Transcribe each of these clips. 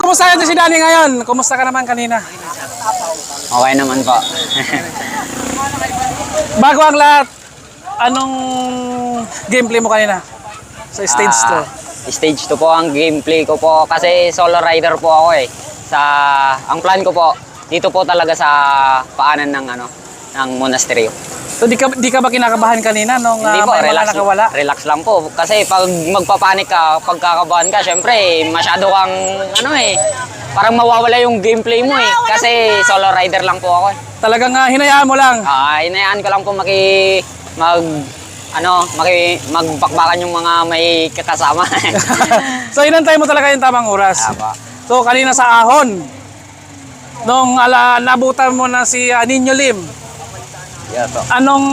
kumusta si Danny ngayon? Kumusta ka naman kanina? Okay naman po. Bago ang lahat, anong gameplay mo kanina? Sa stage 2? Stage 2 po ang gameplay ko po kasi solo rider po ako eh. Ang plan ko po, dito po talaga sa paanan ng monasteryo. So di ka ba kinakabahan kanina nung Hindi po, may mga nakawala? relax lang po. Kasi pag magpapanik ka, pagkakabahan ka, syempre masyado kang parang mawawala yung gameplay mo eh. Kasi solo rider lang po ako eh. Talagang hinayaan mo lang? Hinayaan ko lang po magbakbakan yung mga may kakasama. So inantay mo talaga yung tamang oras? So kanina sa ahon, nung nabutan mo na si Nino Lim, anong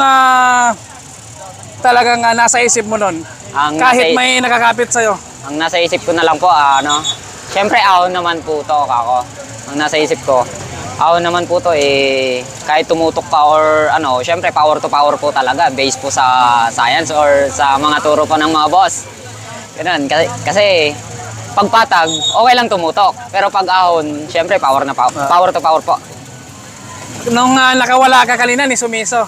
talagang nasa isip mo nun? Kahit may nakakapit sa'yo? Ang nasa isip ko na lang po, syempre ahon naman po to kako. Ang nasa isip ko, ahon naman po to kahit tumutok pa or syempre power to power po talaga, based po sa science or sa mga turo po ng mga boss. Ganun, kasi pagpatag, okay lang tumutok. Pero pag ahon, syempre power to power po. Nung nakawala ka kanina ni Sumiso.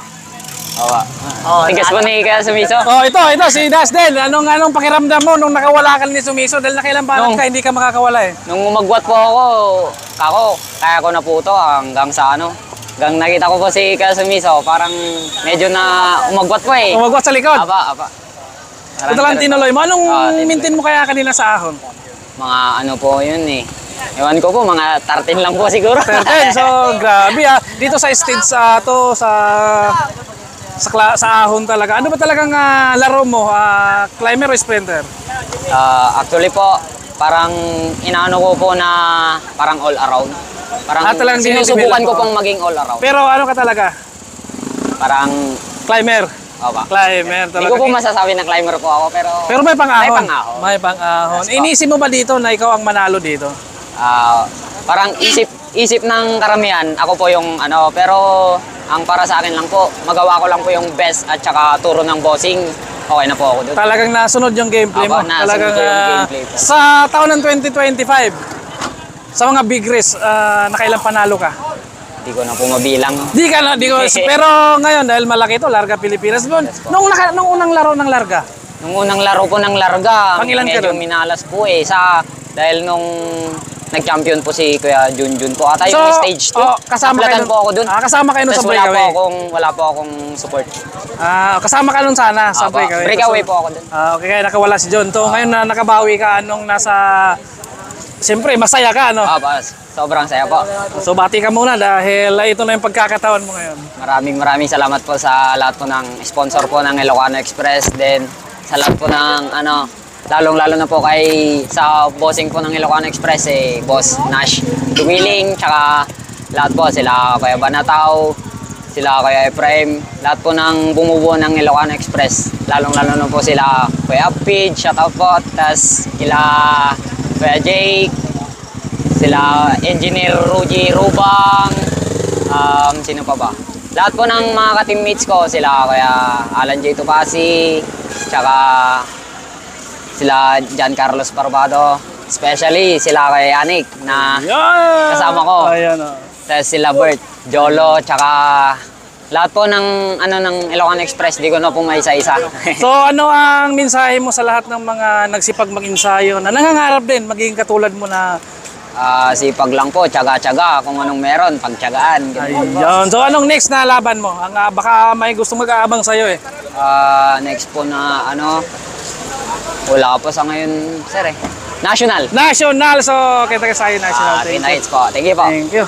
Tigas po ni kaya Sumiso. Ito si Dasdel. Anong pakiramdam mo nung nakawala ka ni Sumiso? Dahil nakailang banat ka, hindi ka makakawala eh. Nung umagwat po ako, kaya ko na po ito hanggang sa hanggang nakita ko po si kaya Sumiso, parang medyo na umagwat po eh. Umagwat sa likod? Apa. Ito lang tinuloy mo. Anong mintin mo kaya kanina sa ahon? Mga po yun eh. Ewan ko po, mga 13 lang po siguro. 13, so grabe Dito sa stage sa ahon talaga. Ano ba talagang laro mo? Climber o sprinter? Actually po, parang inaano ko po na parang all around. Parang sinusubukan ko pong maging all around. Pero ano ka talaga? Parang climber. Climber talaga. Hindi ko po masasabi na climber po ako, pero may pang-ahon. May pang-ahon. Inisip mo ba dito na ikaw ang manalo dito? Parang isip ng karamihan, ako po yung pero ang para sa akin lang po, magawa ko lang po yung best at saka turo ng bossing, okay na po ako doon. Talagang nasunod yung gameplay mo? Nasunod ko yung gameplay po. Sa taon ng 2025, sa mga big race, nakailang panalo ka? Hindi ko na po mabilang. Pero ngayon, dahil malaki ito, Larga Pilipinas. Nung unang laro ng Larga? Nung unang laro po ng Larga, medyo minalas po eh. Dahil nung nag-champion po si Kuya Junjun po. Ata yung stage 2. Kasama kayo po ako dun. Kasama kayo nun sa breakaway? Wala po akong support. Kasama ka nun sana sa breakaway? Breakaway po ako dun. Okay, kaya nakawala si John. Ngayon na nakabawi ka, siyempre, masaya ka, Sobrang saya po. So, bati ka muna dahil ito na yung pagkakataon mo ngayon. Maraming salamat po sa lahat po ng sponsor po ng Ilocano Express. Then, sa lahat po ng lalong-lalo na po sa bossing po ng Ilocano Express, Boss Nash Dumiling, tsaka lahat po, sila Kuya Banataw, sila Kuya Efraim, lahat po ng bumubuo ng Ilocano Express. Lalong-lalo na po sila Kuya Pid, shoutout po, tas sila Kuya Jake, sila Engineer Ruji Rubang, sino pa ba? Lahat po ng mga ka-teammates ko, sila Kuya Alan J. Tupasi, tsaka sila John Carlos Barbado, especially sila kay Anik na kasama ko. Tapos sila Bert, Jolo, tsaka lahat po ng Ilocano Express, di ko na po maisa-isa. So ano ang mensahe mo sa lahat ng mga nagsipag mag-ensayo na nangangarap din maging katulad mo na sipag lang po, tsaga-tsaga, kung anong meron, pagtsagaan. Ayun. So anong next na laban mo? Baka may gusto mag-aabang sa'yo eh. Next po na wala po sa ngayon, sir eh. National. So kita ka sa'yo national. Thank you po. Thank you po. Thank you.